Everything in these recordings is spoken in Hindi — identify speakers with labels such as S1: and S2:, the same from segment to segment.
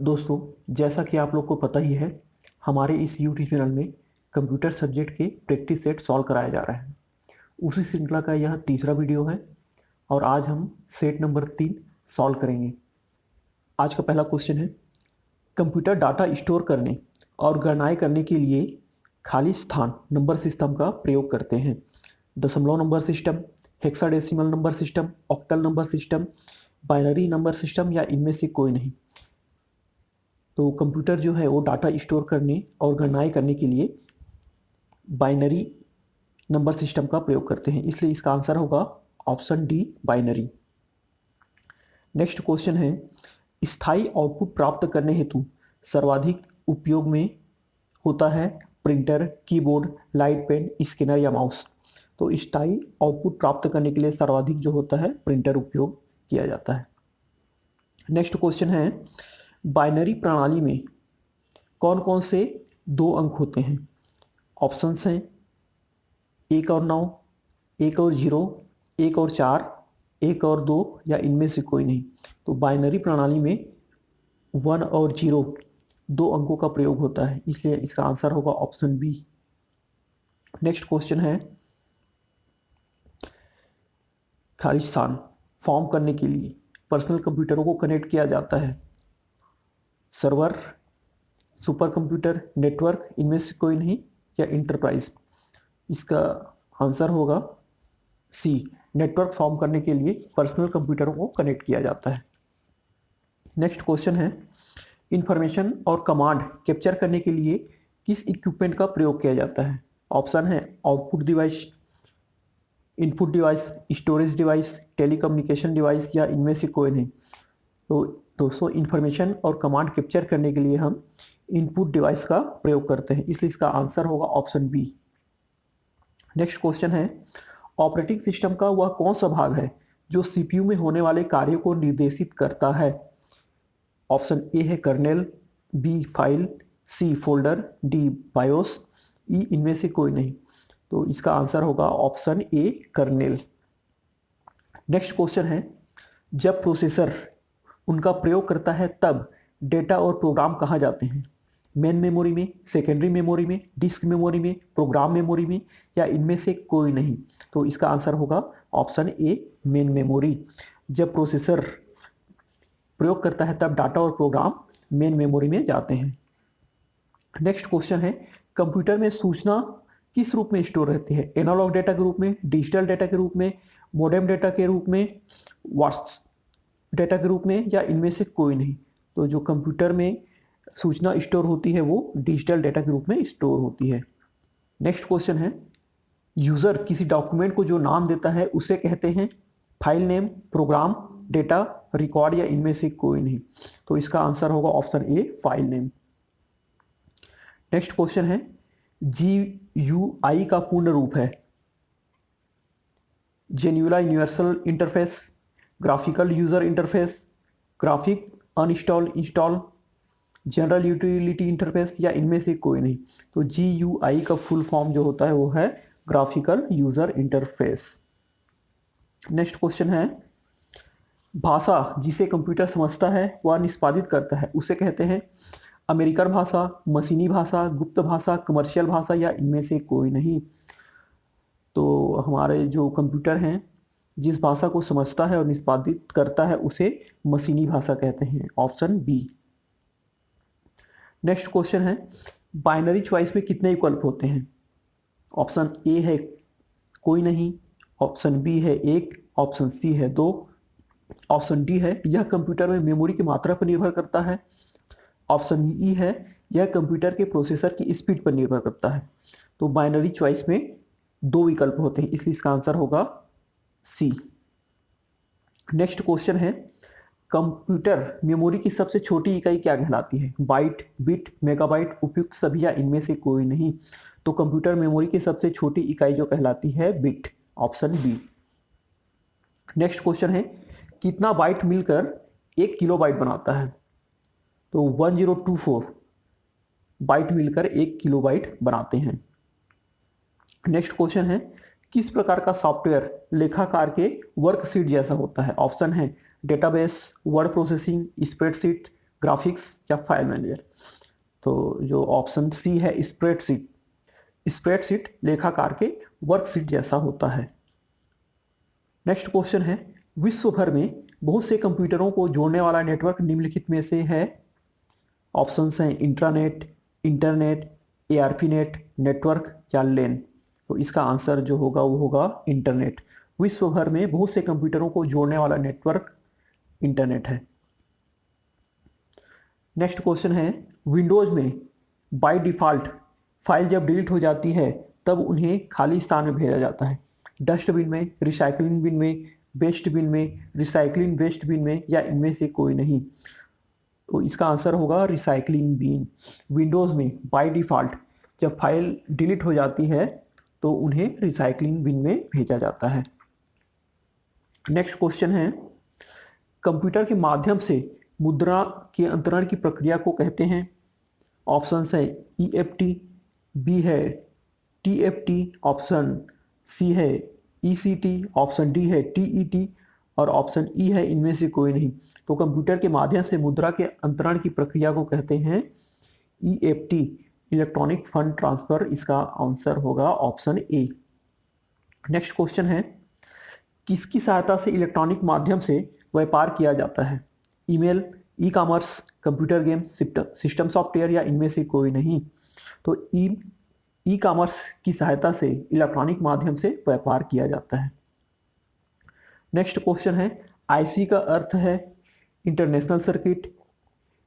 S1: दोस्तों, जैसा कि आप लोग को पता ही है, हमारे इस यूट्यूब चैनल में कंप्यूटर सब्जेक्ट के प्रैक्टिस सेट सॉल्व कराया जा रहा है। उसी श्रृंखला का यह तीसरा वीडियो है और आज हम सेट नंबर 3 सॉल्व करेंगे। आज का पहला क्वेश्चन है, कंप्यूटर डाटा स्टोर करने और गणनाएं करने के लिए खाली स्थान नंबर सिस्टम का प्रयोग करते हैं। दशमलव number system, hexadecimal number system, octal number system, binary number system या इनमें से कोई नहीं। तो कंप्यूटर जो है वो डाटा स्टोर करने और गणनाएं करने के लिए बाइनरी नंबर सिस्टम का प्रयोग करते हैं, इसलिए इसका आंसर होगा option D, binary. Next question है, स्थायी आउटपुट प्राप्त करने हेतु सर्वाधिक उपयोग में होता है printer, keyboard, light pen, scanner या माउस। तो स्थायी आउटपुट प्राप्त करने के लिए सर्वाधिक जो होता है प्रिंटर उपयोग किया जाता है। नेक्स्ट क्वेश्चन है, बाइनरी प्रणाली में कौन कौन से 2 अंक होते हैं? ऑप्शंस हैं 1 और 9, 1 और 0, 1 और 4, 1 और 2 या इनमें से कोई नहीं। तो बाइनरी प्रणाली में 1 और 0 2 अंकों का प्रयोग होता है, इसलिए इसका आंसर होगा ऑप्शन बी। नेक्स्ट क्वेश्चन है, खाली स्थान फॉर्म करने के लिए पर्सनल कंप्यूटरों को कनेक्ट किया जाता है। सर्वर, सुपर कंप्यूटर, नेटवर्क, इनमें से कोई नहीं या इंटरप्राइज। इसका आंसर होगा सी, नेटवर्क फॉर्म करने के लिए पर्सनल कंप्यूटरों को कनेक्ट किया जाता है। नेक्स्ट क्वेश्चन है, इंफॉर्मेशन और कमांड कैप्चर करने के लिए किस इक्विपमेंट का प्रयोग किया जाता है? ऑप्शन है output device, input device, storage device, telecommunication device या इनमें से कोई नहीं। तो दोस्तों, इंफॉर्मेशन और कमांड कैप्चर करने के लिए हम इनपुट डिवाइस का प्रयोग करते हैं, इसलिए इसका आंसर होगा ऑप्शन बी। नेक्स्ट क्वेश्चन है, ऑपरेटिंग सिस्टम का वह कौन सा भाग है जो सीपीयू में होने वाले कार्यों को निर्देशित करता है? ऑप्शन ए है kernel, B file, C folder, D BIOS, E इनमें से कोई नहीं। तो इसका आंसर होगा option A, kernel. Next question है, जब प्रोसेसर उनका प्रयोग करता है तब डेटा और प्रोग्राम कहाँ जाते हैं? मेन मेमोरी में, सेकेंडरी मेमोरी में, डिस्क मेमोरी में, प्रोग्राम मेमोरी में या इनमें से कोई नहीं। तो इसका आंसर होगा ऑप्शन ए, मेन मेमोरी। जब प्रोसेसर प्रयोग करता है तब डाटा और प्रोग्राम मेन मेमोरी में जाते हैं। नेक्स्ट क्वेश्चन है, कंप्यूटर में सूचना किस रूप में स्टोर रहती है? एनालॉग डेटा के रूप में, डिजिटल डेटा के रूप में, मोडेम डेटा के रूप में, वाट्स डेटा के रूप में या इनमें से कोई नहीं। तो जो कंप्यूटर में सूचना स्टोर होती है वो डिजिटल डेटा के रूप में स्टोर होती है। नेक्स्ट क्वेश्चन है, यूज़र किसी डॉक्यूमेंट को जो नाम देता है उसे कहते हैं file name, program, data, record या इनमें से कोई नहीं। तो इसका आंसर होगा option A, file name. Next question है, GUI का पूर्ण रूप है जेन्युला universal interface, graphical user interface, graphic uninstall install, general utility interface या इनमें से कोई नहीं। तो GUI का फुल फॉर्म जो होता है वो है graphical user interface. Next question है, भाषा जिसे कंप्यूटर समझता है वह निष्पादित करता है उसे कहते हैं अमेरिकन भाषा, मशीनी भाषा, गुप्त भाषा, कमर्शियल भाषा या इनमें से कोई नहीं। तो हमारे जो कंप्यूटर हैं जिस भाषा को समझता है और निष्पादित करता है उसे मशीनी भाषा कहते हैं, ऑप्शन बी। नेक्स्ट क्वेश्चन है, बाइनरी चॉइस में कितने विकल्प होते हैं? ऑप्शन ए है कोई नहीं, ऑप्शन बी है 1, ऑप्शन सी है 2, ऑप्शन डी है यह कंप्यूटर में मेमोरी की मात्रा पर निर्भर करता है, ऑप्शन ई है यह कंप्यूटर के प्रोसेसर की स्पीड पर निर्भर करता है। तो बाइनरी चॉइस में 2 विकल्प होते हैं, इसलिए इसका आंसर होगा सी। नेक्स्ट क्वेश्चन है, कंप्यूटर मेमोरी की सबसे छोटी इकाई क्या कहलाती है? बाइट, बिट, मेगाबाइट, उपयुक्त सभी या इनमें से कोई नहीं। तो कंप्यूटर मेमोरी की सबसे छोटी इकाई जो कहलाती है bit, option b. Next question है, कितना बाइट मिलकर 1 किलोबाइट बनाता है? तो 1024 बाइट मिलकर 1 किलोबाइट बनाते हैं। नेक्स्ट क्वेश्चन है, किस प्रकार का सॉफ्टवेयर लेखाकार के वर्कशीट जैसा होता है? ऑप्शन है database, word processing, spreadsheet, graphics या फाइल मैनेजर। तो जो ऑप्शन सी है स्प्रेडशीट। स्प्रेडशीट लेखाकार के वर्कशीट जैसा होता है। नेक्स्ट क्वेश्चन है, विश्व भर में बहुत से कंप्यूटरों को जोड़ने वाला नेटवर्क निम्नलिखित में से है। ऑप्शंस हैं intranet, internet, ARP net, network या लेन। तो इसका आंसर जो होगा वो होगा इंटरनेट। विश्व भर में बहुत से कंप्यूटरों को जोड़ने वाला नेटवर्क इंटरनेट है। नेक्स्ट क्वेश्चन है, विंडोज में बाय डिफ़ॉल्ट फाइल जब डिलीट हो जाती है तब उन्हें खाली स्थान में भेजा जाता है। डस्टबिन में, रिसाइकलिंग बिन में, वेस्ट बिन में, रिसाइकलिंग वेस्ट बिन में या इनमें से कोई नहीं। तो इसका आंसर होगा रिसाइकलिंग बिन। विंडोज़ में बाय डिफ़ॉल्ट जब फाइल डिलीट हो जाती है तो उन्हें रिसाइकलिंग बिन में भेजा जाता है। नेक्स्ट क्वेश्चन है, कंप्यूटर के माध्यम से मुद्रा के अंतरण की प्रक्रिया को कहते हैं। ऑप्शंस है EFT, बी है TFT, ऑप्शन सी है ECT, ऑप्शन डी है TET और ऑप्शन ई है इनमें से कोई नहीं। तो कंप्यूटर के माध्यम से मुद्रा के अंतरण की प्रक्रिया को कहते हैं EFT, इलेक्ट्रॉनिक फंड ट्रांसफर। इसका आंसर होगा ऑप्शन ए। नेक्स्ट क्वेश्चन है, किसकी सहायता से इलेक्ट्रॉनिक माध्यम से व्यापार किया जाता है। Email, ecommerce, computer game, system software या इनमें से कोई नहीं। तो ई-कॉमर्स की सहायता से इलेक्ट्रॉनिक माध्यम से व्यापार किया जाता है। नेक्स्ट क्वेश्चन है, आईसी का अर्थ है international circuit,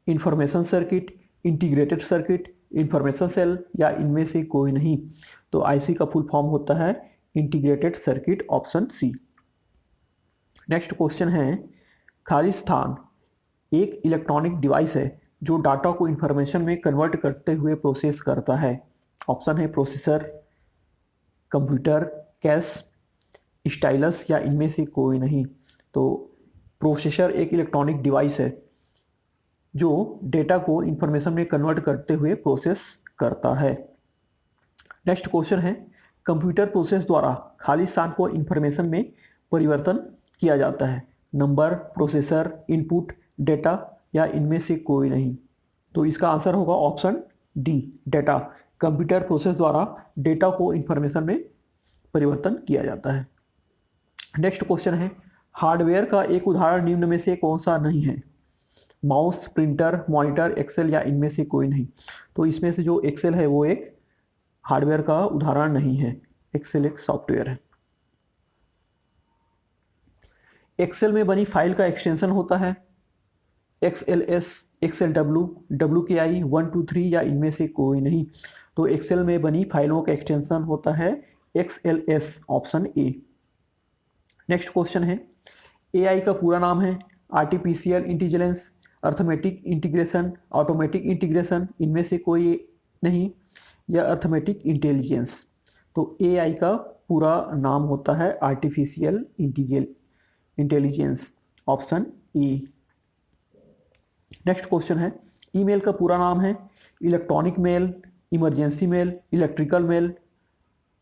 S1: information circuit, integrated circuit, information cell या इनमें से कोई नहीं। तो आईसी का फुल फॉर्म होता है integrated circuit, option c. Next question है, खाली स्थान एक इलेक्ट्रॉनिक डिवाइस है जो डाटा को इंफॉर्मेशन में कन्वर्ट करते हुए प्रोसेस करता है। ऑप्शन है प्रोसेसर, कंप्यूटर, कैश, स्टाइलस या इनमें से कोई नहीं। तो प्रोसेसर एक इलेक्ट्रॉनिक डिवाइस है जो डेटा को इंफॉर्मेशन में कन्वर्ट करते हुए प्रोसेस करता है। नेक्स्ट क्वेश्चन है, कंप्यूटर प्रोसेस द्वारा खाली स्थान को इंफॉर्मेशन में परिवर्तन किया जाता है। नंबर, प्रोसेसर, इनपुट, डेटा या इनमें से कोई नहीं। तो इसका आंसर होगा option D, data. Computer process द्वारा डेटा को इंफॉर्मेशन में परिवर्तन किया जाता है। नेक्स्ट क्वेश्चन है, हार्डवेयर का एक उदाहरण निम्न में से कौन सा नहीं है। माउस, प्रिंटर, मॉनिटर, एक्सेल या इनमें से कोई नहीं। तो इसमें से जो एक्सेल है वो एक हार्डवेयर का उदाहरण नहीं है। एक्सेल एक सॉफ्टवेयर है। एक्सेल में बनी फाइल का एक्सटेंशन होता है XLS, XLW, WKI, 1, 2, 3 या इनमें से कोई नहीं। तो एक्सेल में बनी फाइलों का एक्सटेंशन होता है XLS, option A. Next question है, AI का पूरा नाम है artificial intelligence, arithmetic integration, automatic integration, इनमें से कोई नहीं, या अर्थमेटिक इंटेलिजेंस। तो AI का पूरा नाम होता है artificial intelligence, option e. Next question है, ईमेल का पूरा नाम है electronic mail, emergency mail, electrical mail,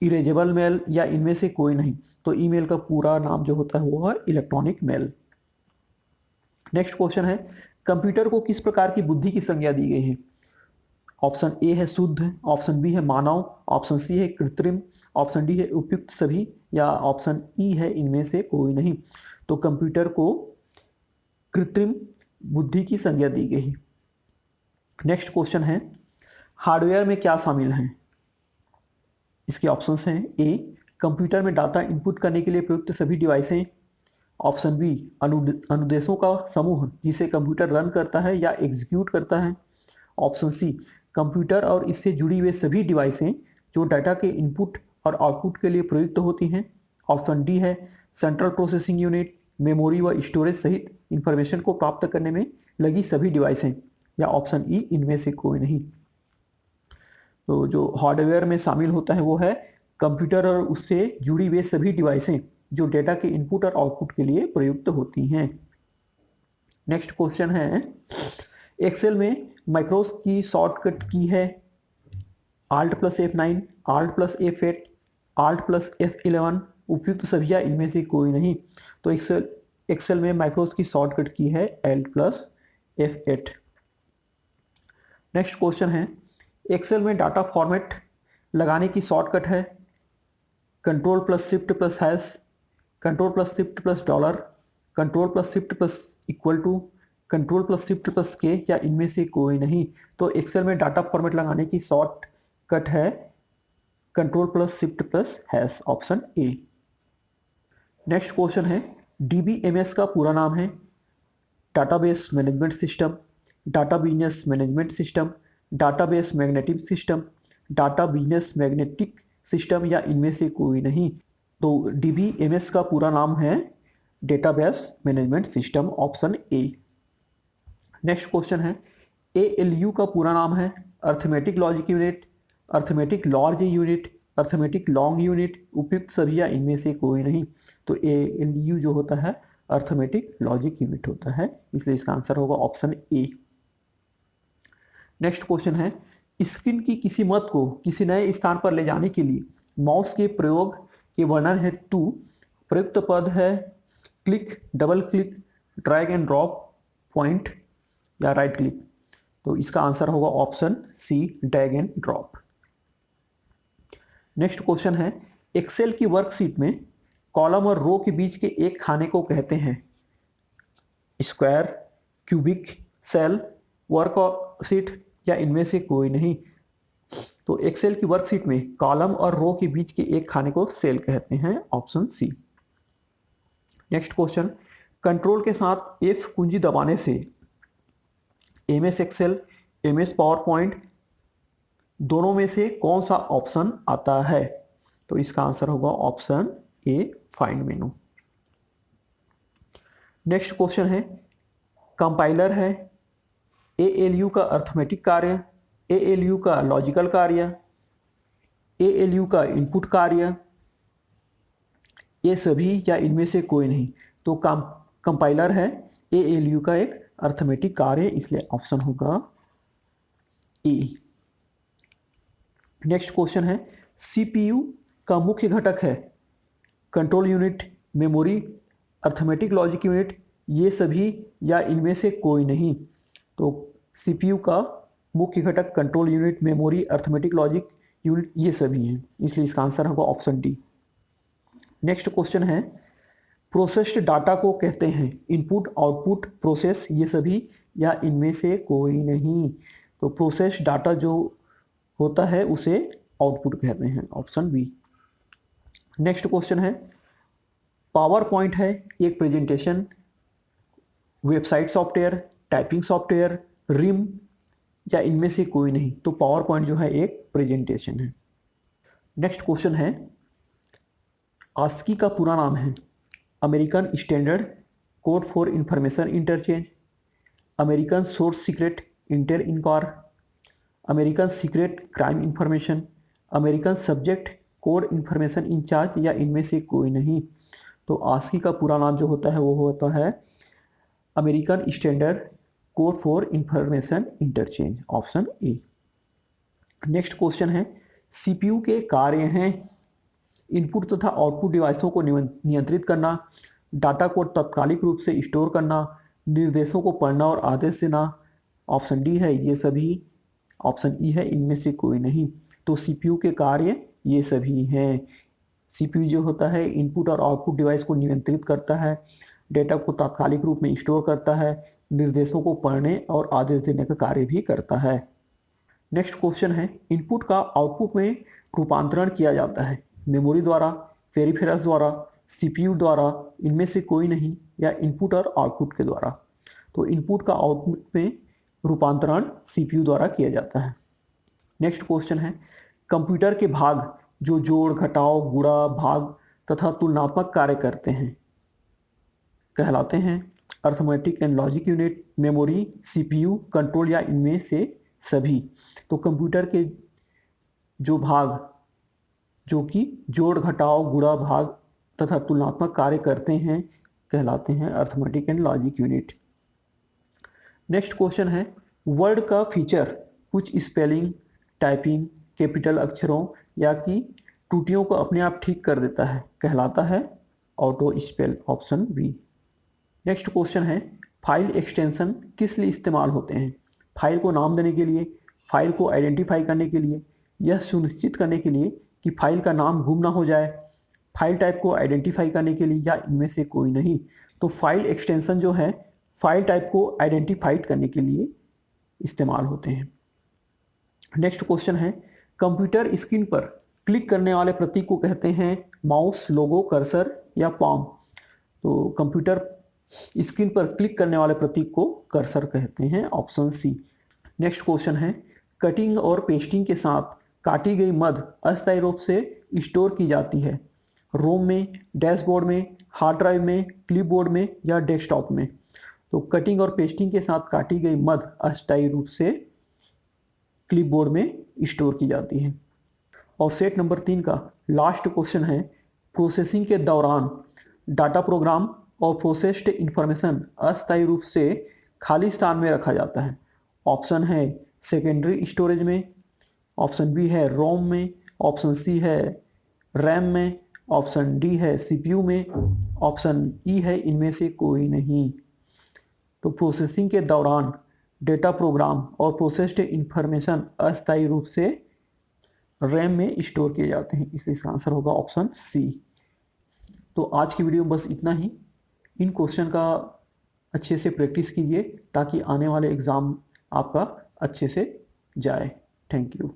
S1: erasable mail या इनमें से कोई नहीं। तो ईमेल का पूरा नाम जो होता है वो है इलेक्ट्रॉनिक मेल। नेक्स्ट क्वेश्चन है, कंप्यूटर को किस प्रकार की बुद्धि की संज्ञा दी गई है। ऑप्शन ए है शुद्ध, ऑप्शन बी है मानव, ऑप्शन सी है कृत्रिम, ऑप्शन डी है उपयुक्त सभी या ऑप्शन ई है इनमें से कोई नहीं। तो कंप्यूटर को कृत्रिम बुद्धि की संज्ञा दी गई। नेक्स्ट क्वेश्चन है, हार्डवेयर में क्या शामिल हैं। इसके ऑप्शंस हैं, ए कंप्यूटर में डाटा इनपुट करने के लिए प्रयुक्त सभी डिवाइसें, ऑप्शन बी अनुदेशों का समूह जिसे कंप्यूटर रन करता है या एग्जीक्यूट करता है, ऑप्शन सी कंप्यूटर और इससे जुड़ी हुए सभी डिवाइसें जो डाटा के इनपुट और आउटपुट के लिए प्रयुक्त होती हैं, ऑप्शन डी है सेंट्रल प्रोसेसिंग यूनिट, मेमोरी व स्टोरेज सहित इंफॉर्मेशन को प्राप्त करने में लगी सभी डिवाइसें, या ऑप्शन ई इनमें से कोई नहीं। तो जो हार्डवेयर में शामिल होता है वो है कंप्यूटर और उससे जुड़ी हुई सभी डिवाइसें जो डेटा के इनपुट और आउटपुट के लिए प्रयुक्त होती हैं। नेक्स्ट क्वेश्चन है, एक्सेल में मैक्रोस की शॉर्टकट की है Alt+F9, Alt+F8, Alt+F11, उपयुक्त सभी या इनमें से कोई नहीं। तो एक्सेल में मैक्रोस की शॉर्टकट की है Alt+F8। नेक्स्ट क्वेश्चन है, एक्सेल में डाटा फॉर्मेट लगाने की शॉर्टकट है control plus shift plus hash, control plus shift plus dollar, control plus shift plus equal to, control plus shift plus k, या इनमें से कोई नहीं। तो एक्सेल में डाटा फॉर्मेट लगाने की शॉर्टकट है control plus shift plus hash, option A. Next question है, डीबीएमएस का पूरा नाम है database management system, data business management system, database magnetic system, data business magnetic system, या इनमें से कोई नहीं। तो डीबीएमएस का पूरा नाम है database management system, option A. Next question है, एएलयू का पूरा नाम है arithmetic logic unit, arithmetic large unit, arithmetic long unit, उपयुक्त सभी या इनमें से कोई नहीं। तो एएलयू जो होता है अर्थमेटिक लॉजिक यूनिट होता है, इसलिए इसका आंसर होगा ऑप्शन ए। नेक्स्ट क्वेश्चन है, स्क्रीन की किसी मत को किसी नए स्थान पर ले जाने के लिए माउस के प्रयोग के वर्णन हेतु प्रयुक्त पद है click, double click, drag and drop, point, या राइट क्लिक। तो इसका आंसर होगा option c, drag and drop. Next question है, एक्सेल की वर्कशीट में कॉलम और रो के बीच के एक खाने को कहते हैं स्क्वायर, क्यूबिक, सेल, वर्कशीट, या इनमें से कोई नहीं। तो एक्सेल की वर्कशीट में कॉलम और रो के बीच के एक खाने को सेल कहते हैं, option c. Next question, control के साथ F कुंजी दबाने से MS Excel, MS PowerPoint दोनों में से कौन सा ऑप्शन आता है? तो इसका आंसर होगा ऑप्शन ए, फाइंड मेनू। नेक्स्ट क्वेश्चन है, कंपाइलर है ALU का अर्थमेटिक कार्य, ALU का लॉजिकल कार्य, ALU का इनपुट कार्य, ये सभी या इनमें से कोई नहीं। तो कंपाइलर है ALU का एक अर्थमेटिक कार्य, इसलिए ऑप्शन होगा ए। नेक्स्ट क्वेश्चन है, CPU का मुख्य घटक है control unit, memory, arithmetic logic unit, ये सभी या इनमें से कोई नहीं। तो CPU का मुख्य घटक control unit, memory, arithmetic logic unit, ये सभी हैं, इसलिए इसका आंसर होगा ऑप्शन डी। नेक्स्ट क्वेश्चन है, प्रोसेस्ड डाटा को कहते हैं इनपुट, आउटपुट, प्रोसेस, ये सभी या इनमें से कोई नहीं। तो प्रोसेस्ड डाटा जो होता है उसे आउटपुट कहते हैं, ऑप्शन बी। नेक्स्ट क्वेश्चन है, पावर पॉइंट है एक presentation, website software, typing software, रिम, या इनमें से कोई नहीं। तो पावर पॉइंट जो है एक प्रेजेंटेशन है। नेक्स्ट क्वेश्चन है, आस्की का पूरा नाम है American standard code for information interchange, American source secret Intel इनकार, American secret crime information, American subject code information incharge, या इनमें से कोई नहीं। तो आस्की का पूरा नाम जो होता है वो होता है American standard code for information interchange, option A. Next question है, CPU के कार्य हैं इनपुट तथा आउटपुट डिवाइसों को नियंत्रित करना, डाटा को तात्कालिक रूप से स्टोर करना, निर्देशों को पढ़ना और आदेश देना, ऑप्शन डी है ये सभी, ऑप्शन ई है इनमें से कोई नहीं। तो CPU के कार्य ये सभी हैं। CPU जो होता है इनपुट और आउटपुट डिवाइस को नियंत्रित करता है, डेटा को तात्कालिक रूप में स्टोर करता है, निर्देशों को पढ़ने और आदेश देने का कार्य भी करता है। नेक्स्ट क्वेश्चन है, इनपुट का आउटपुट में रूपांतरण किया जाता है मेमोरी द्वारा, पेरिफेरल्स द्वारा, CPU द्वारा, इनमें से कोई नहीं, या इनपुट और आउटपुट के द्वारा। तो इनपुट का आउटपुट में रूपांतरण CPU द्वारा किया जाता है। नेक्स्ट क्वेश्चन है, कंप्यूटर के भाग जो जोड़, घटाव, गुणा, भाग तथा तुलनात्मक कार्य करते हैं कहलाते हैं arithmetic and logic unit, memory, CPU, control, या इनमें से सभी। तो कंप्यूटर के जो भाग जो कि जोड़, घटाव, गुणा, भाग तथा तुलनात्मक कार्य करते हैं कहलाते हैं arithmetic and logic unit. Next question है, वर्ड का फीचर कुछ स्पेलिंग, टाइपिंग, कैपिटल अक्षरों या कि त्रुटियों को अपने आप ठीक कर देता है कहलाता है auto spell, option b. Next question है, फाइल एक्सटेंशन किस लिए इस्तेमाल होते हैं? फाइल को नाम देने के लिए, फाइल को आइडेंटिफाई करने के लिए, यह सुनिश्चित करने के लिए कि फाइल का नाम गुम ना हो जाए, फाइल टाइप को आइडेंटिफाई करने के लिए, या इनमें से कोई नहीं। तो फाइल एक्सटेंशन जो है फाइल टाइप को आइडेंटिफाइड करने के लिए इस्तेमाल होते हैं। नेक्स्ट क्वेश्चन है, कंप्यूटर स्क्रीन पर क्लिक करने वाले प्रतीक को कहते हैं माउस, लोगो, कर्सर या पाम। तो कंप्यूटर स्क्रीन पर क्लिक करने वाले प्रतीक को कर्सर कहते हैं, ऑप्शन सी। नेक्स्ट क्वेश्चन है, कटिंग और पेस्टिंग के साथ काटी गई मद अस्थायी रूप से स्टोर की जाती है, रोम में, डैशबोर्ड में, हार्ड ड्राइव में, क्लिपबोर्ड में या डेस्कटॉप में। तो कटिंग और पेस्टिंग के साथ काटी गई मद अस्थायी रूप से क्लिपबोर्ड में स्टोर की जाती है। और सेट नंबर 3 का लास्ट क्वेश्चन है, प्रोसेसिंग के दौरान डाटा प्रोग्राम और प्रोसेस्ड इंफॉर्मेशन अस्थायी रूप से खाली स्थान में रखा जाता है। ऑप्शन है सेकेंडरी स्टोरेज में, ऑप्शन बी है रोम में, ऑप्शन सी है रैम में, ऑप्शन डी है सीपीयू में, ऑप्शन ई है इनमें से कोई नहीं। तो प्रोसेसिंग के दौरान डेटा प्रोग्राम और प्रोसेस्ड इंफॉर्मेशन अस्थायी रूप से रैम में स्टोर किए जाते हैं, इसलिए इसका आंसर होगा ऑप्शन सी। तो आज की वीडियो में बस इतना ही। इन क्वेश्चन का अच्छे से प्रैक्टिस कीजिए ताकि आने वाले एग्ज़ाम आपका अच्छे से जाए। Thank you.